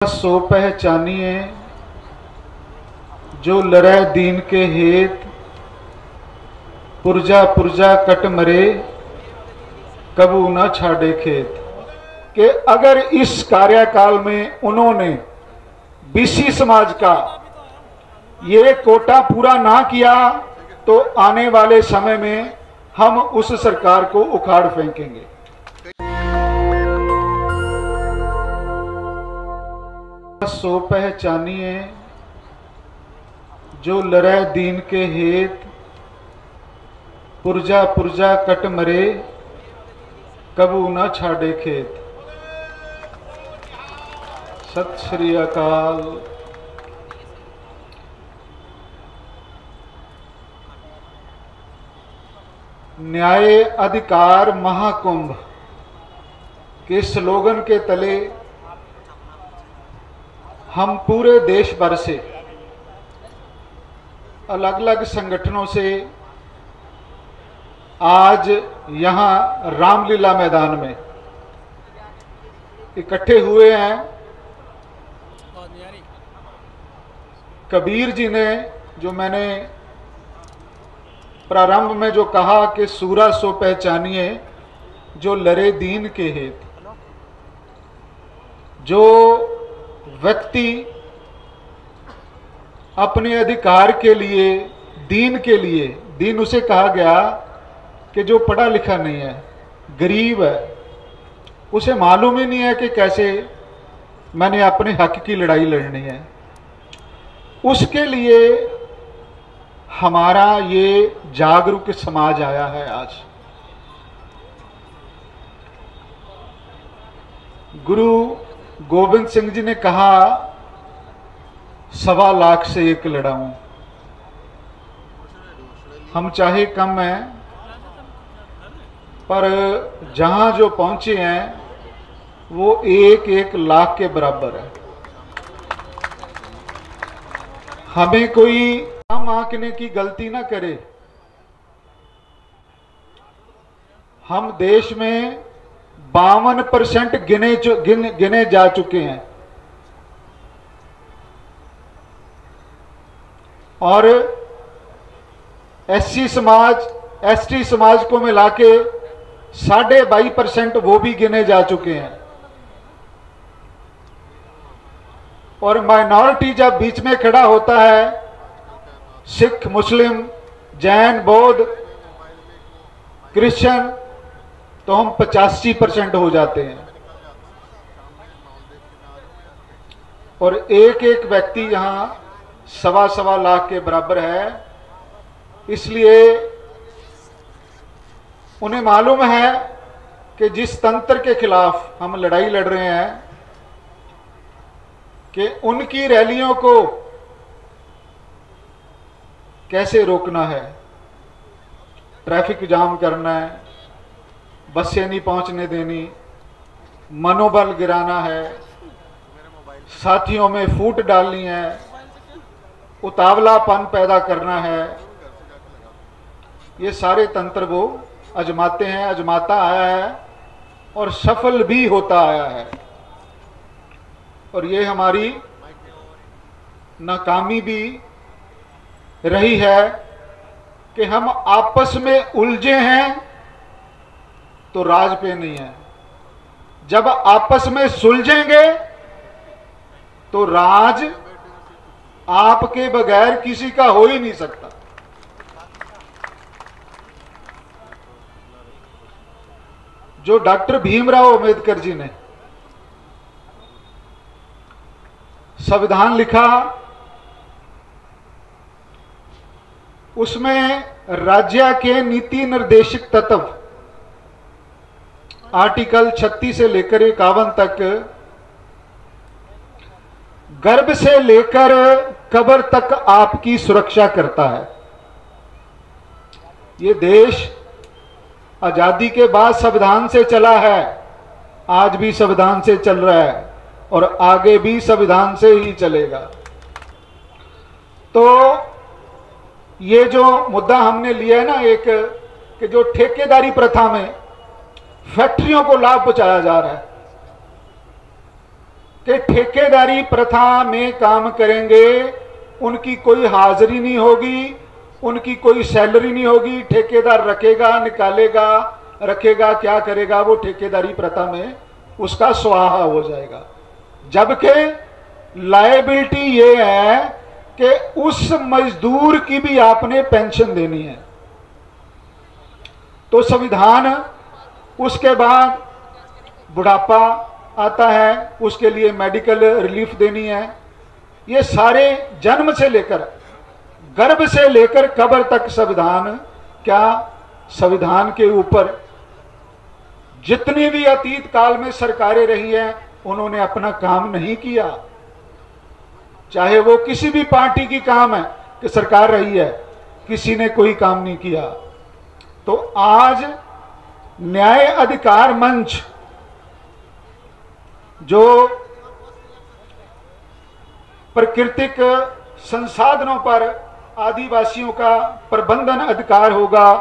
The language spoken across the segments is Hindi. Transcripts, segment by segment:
सो पहचानिए जो लड़ै दीन के हेत, पुरजा पुरजा कट मरे कबू न छाड़े खेत। कि अगर इस कार्यकाल में उन्होंने बीसी समाज का ये कोटा पूरा ना किया तो आने वाले समय में हम उस सरकार को उखाड़ फेंकेंगे। सो पहचानिए जो लड़ै दीन के हेत, पुरजा पुरजा कट मरे कबू न छाड़े खेत। सत श्री अकाल। न्याय अधिकार महाकुंभ के स्लोगन के तले हम पूरे देश भर से अलग अलग संगठनों से आज यहाँ रामलीला मैदान में इकट्ठे हुए हैं। कबीर जी ने जो मैंने प्रारंभ में जो कहा कि सूरा सो पहचानिए जो लड़े दीन के हेत, जो व्यक्ति अपने अधिकार के लिए, दीन के लिए, दीन उसे कहा गया कि जो पढ़ा लिखा नहीं है, गरीब है, उसे मालूम ही नहीं है कि कैसे मैंने अपने हक की लड़ाई लड़नी है, उसके लिए हमारा ये जागरूक समाज आया है। आज गुरु गोविंद सिंह जी ने कहा 1.25 लाख से एक लड़ाऊं। हम चाहे कम हैं पर जहां जो पहुंचे हैं वो 1-1 लाख के बराबर है। हमें कोई काम आंकने की गलती ना करे। हम देश में 52% गिने जा चुके हैं और एससी समाज, एसटी समाज को मिला के 22.5% वो भी गिने जा चुके हैं। और माइनॉरिटी जब बीच में खड़ा होता है, सिख, मुस्लिम, जैन, बौद्ध, क्रिश्चियन, तो हम 85% हो जाते हैं। और एक एक व्यक्ति यहां 1.25 लाख के बराबर है। इसलिए उन्हें मालूम है कि जिस तंत्र के खिलाफ हम लड़ाई लड़ रहे हैं कि उनकी रैलियों को कैसे रोकना है, ट्रैफिक जाम करना है, बसें नहीं पहुंचने देनी, मनोबल गिराना है, साथियों में फूट डालनी है, उतावलापन पैदा करना है, ये सारे तंत्र वो आजमाते हैं, आजमाता आया है और सफल भी होता आया है। और ये हमारी नाकामी भी रही है कि हम आपस में उलझे हैं तो राज पे नहीं है। जब आपस में सुलझेंगे तो राज आपके बगैर किसी का हो ही नहीं सकता। जो डॉक्टर भीमराव अंबेडकर जी ने संविधान लिखा, उसमें राज्य के नीति निर्देशक तत्व आर्टिकल 36 से लेकर 51 तक गर्भ से लेकर कब्र तक आपकी सुरक्षा करता है। ये देश आजादी के बाद संविधान से चला है, आज भी संविधान से चल रहा है और आगे भी संविधान से ही चलेगा। तो ये जो मुद्दा हमने लिया है ना, एक कि जो ठेकेदारी प्रथा में फैक्ट्रियों को लाभ पहुंचाया जा रहा है, कि ठेकेदारी प्रथा में काम करेंगे, उनकी कोई हाजिरी नहीं होगी, उनकी कोई सैलरी नहीं होगी, ठेकेदार रखेगा, निकालेगा, रखेगा, क्या करेगा, वो ठेकेदारी प्रथा में उसका स्वाहा हो जाएगा। जबकि लायबिलिटी ये है कि उस मजदूर की भी आपने पेंशन देनी है। तो संविधान, उसके बाद बुढ़ापा आता है, उसके लिए मेडिकल रिलीफ देनी है। ये सारे जन्म से लेकर, गर्भ से लेकर कब्र तक संविधान, क्या संविधान के ऊपर जितनी भी अतीत काल में सरकारें रही हैं, उन्होंने अपना काम नहीं किया। चाहे वो किसी भी पार्टी की काम है कि सरकार रही है, किसी ने कोई काम नहीं किया। तो आज न्याय अधिकार मंच जो प्राकृतिक संसाधनों पर आदिवासियों का प्रबंधन अधिकार होगा,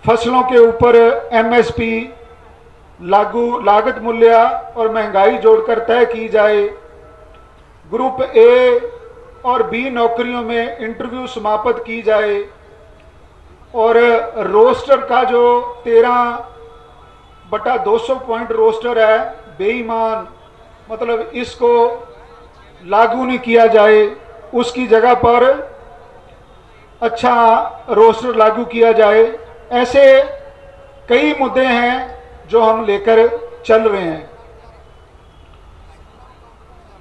फसलों के ऊपर एमएसपी लागू, लागत मूल्य और महंगाई जोड़कर तय की जाए, ग्रुप ए और बी नौकरियों में इंटरव्यू समाप्त की जाए, और रोस्टर का जो 13/200 पॉइंट रोस्टर है बेईमान, मतलब इसको लागू नहीं किया जाए, उसकी जगह पर अच्छा रोस्टर लागू किया जाए। ऐसे कई मुद्दे हैं जो हम लेकर चल रहे हैं।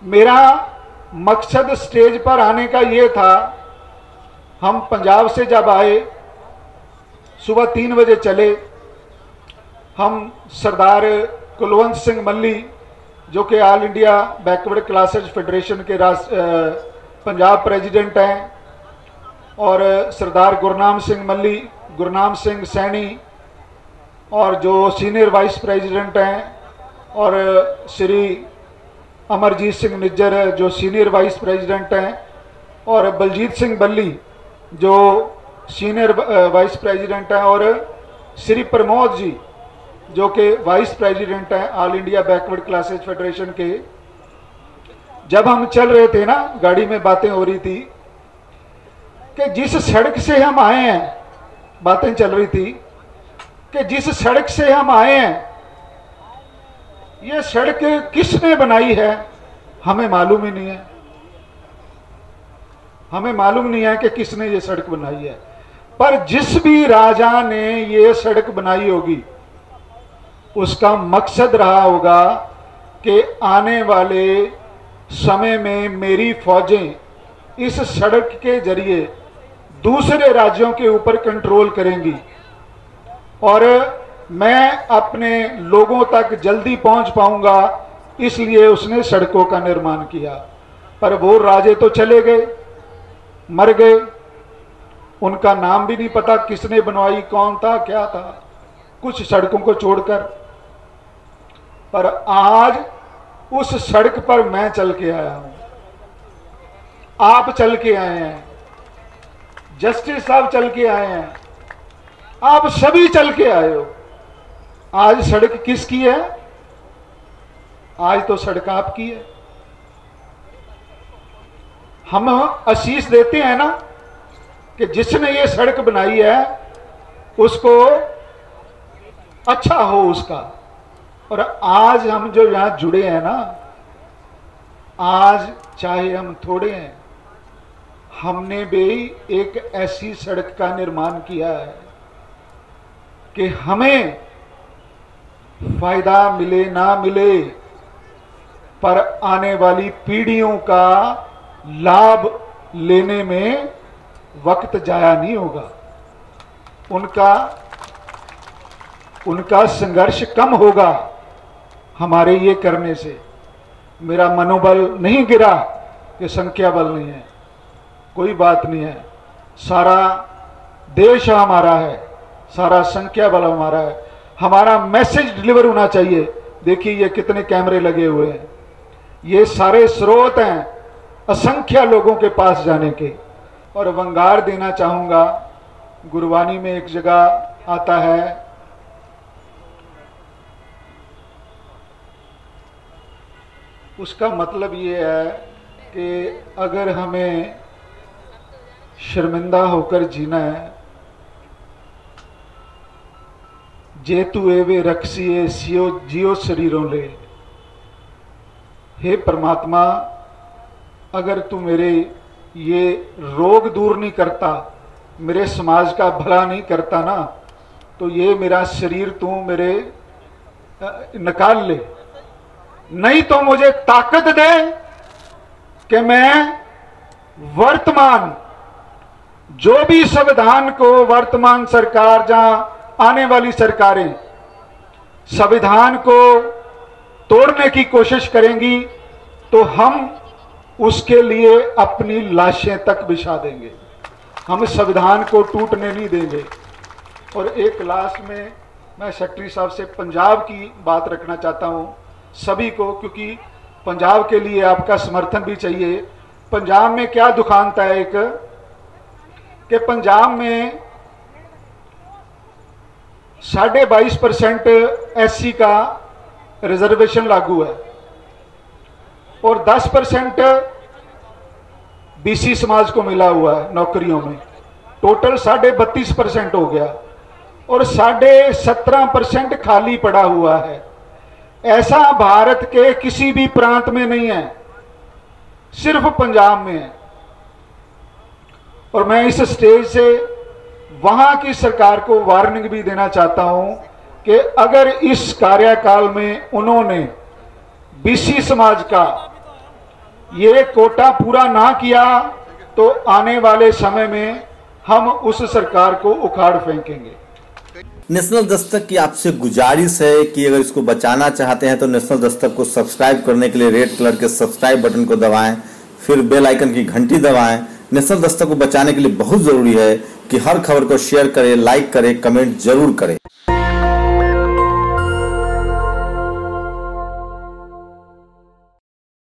मेरा मकसद स्टेज पर आने का ये था, हम पंजाब से जब आए, सुबह 3 बजे चले, हम सरदार कुलवंत सिंह मल्ली जो कि all India backward classes federation के पंजाब प्रेसिडेंट हैं, और सरदार गुरनाम सिंह मल्ली, गुरनाम सिंह सैनी, और जो सीनियर वाइस प्रेसिडेंट हैं, और श्री अमरजीत सिंह निज्जर जो सीनियर वाइस प्रेसिडेंट हैं, और बलजीत सिंह बल्ली जो सीनियर वाइस प्रेसिडेंट हैं, और श्री प्रमोद जी जो कि वाइस प्रेसिडेंट हैं all India backward classes federation के। जब हम चल रहे थे ना, गाड़ी में बातें हो रही थी कि जिस सड़क से हम आए हैं, बातें चल रही थी कि जिस सड़क से हम आए हैं, ये सड़क किसने बनाई है हमें मालूम ही नहीं है। हमें मालूम नहीं है कि किसने ये सड़क बनाई है, पर जिस भी राजा ने ये सड़क बनाई होगी, उसका मकसद रहा होगा कि आने वाले समय में मेरी फौजें इस सड़क के जरिए दूसरे राज्यों के ऊपर कंट्रोल करेंगी और मैं अपने लोगों तक जल्दी पहुंच पाऊंगा, इसलिए उसने सड़कों का निर्माण किया। पर वो राजे तो चले गए, मर गए, उनका नाम भी नहीं पता किसने बनवाई, कौन था, क्या था, कुछ सड़कों को छोड़कर। पर आज उस सड़क पर मैं चल के आया हूं, आप चल के आए हैं, जस्टिस साहब चल के आए हैं, आप सभी चल के आए हो। आज सड़क किसकी है? आज तो सड़क आपकी है। हम आशीष देते हैं ना कि जिसने ये सड़क बनाई है उसको अच्छा हो उसका। और आज हम जो यहां जुड़े हैं ना, आज चाहे हम थोड़े हैं, हमने भी एक ऐसी सड़क का निर्माण किया है कि हमें फायदा मिले ना मिले, पर आने वाली पीढ़ियों का लाभ लेने में वक्त जाया नहीं होगा, उनका संघर्ष कम होगा हमारे ये करने से। मेरा मनोबल नहीं गिरा कि संख्या बल नहीं है, कोई बात नहीं है, सारा देश हमारा है, सारा संख्या बल हमारा है, हमारा मैसेज डिलीवर होना चाहिए। देखिए ये कितने कैमरे लगे हुए हैं, ये सारे स्रोत हैं असंख्य लोगों के पास जाने के। और वंगार देना चाहूंगा, गुरबानी में एक जगह आता है, उसका मतलब ये है कि अगर हमें शर्मिंदा होकर जीना है, जेतु एवे रखसिए सियो जियो शरीरों ले, हे परमात्मा अगर तू मेरे ये रोग दूर नहीं करता, मेरे समाज का भला नहीं करता ना, तो ये मेरा शरीर तू मेरे निकाल ले, नहीं तो मुझे ताकत दे कि मैं वर्तमान जो भी संविधान को, वर्तमान सरकार जहां आने वाली सरकारें संविधान को तोड़ने की कोशिश करेंगी तो हम उसके लिए अपनी लाशें तक बिछा देंगे, हम संविधान को टूटने नहीं देंगे। और एक लास्ट में मैं सेक्रेटरी साहब से पंजाब की बात रखना चाहता हूं सभी को, क्योंकि पंजाब के लिए आपका समर्थन भी चाहिए। पंजाब में क्या दुखांत है एक कि पंजाब में 22.5% SC का रिजर्वेशन लागू है और 10% BC समाज को मिला हुआ है नौकरियों में, टोटल 32.5% हो गया और 17.5% खाली पड़ा हुआ है। ऐसा भारत के किसी भी प्रांत में नहीं है, सिर्फ पंजाब में है। और मैं इस स्टेज से वहां की सरकार को वार्निंग भी देना चाहता हूं कि अगर इस कार्यकाल में उन्होंने BC समाज का ये कोटा पूरा ना किया तो आने वाले समय में हम उस सरकार को उखाड़ फेंकेंगे। नेशनल दस्तक की आपसे गुजारिश है कि अगर इसको बचाना चाहते हैं तो नेशनल दस्तक को सब्सक्राइब करने के लिए रेड कलर के सब्सक्राइब बटन को दबाएं, फिर बेल आइकन की घंटी दबाएं। नेशनल दस्तक को बचाने के लिए बहुत जरूरी है कि हर खबर को शेयर करें, लाइक करें, कमेंट जरूर करें।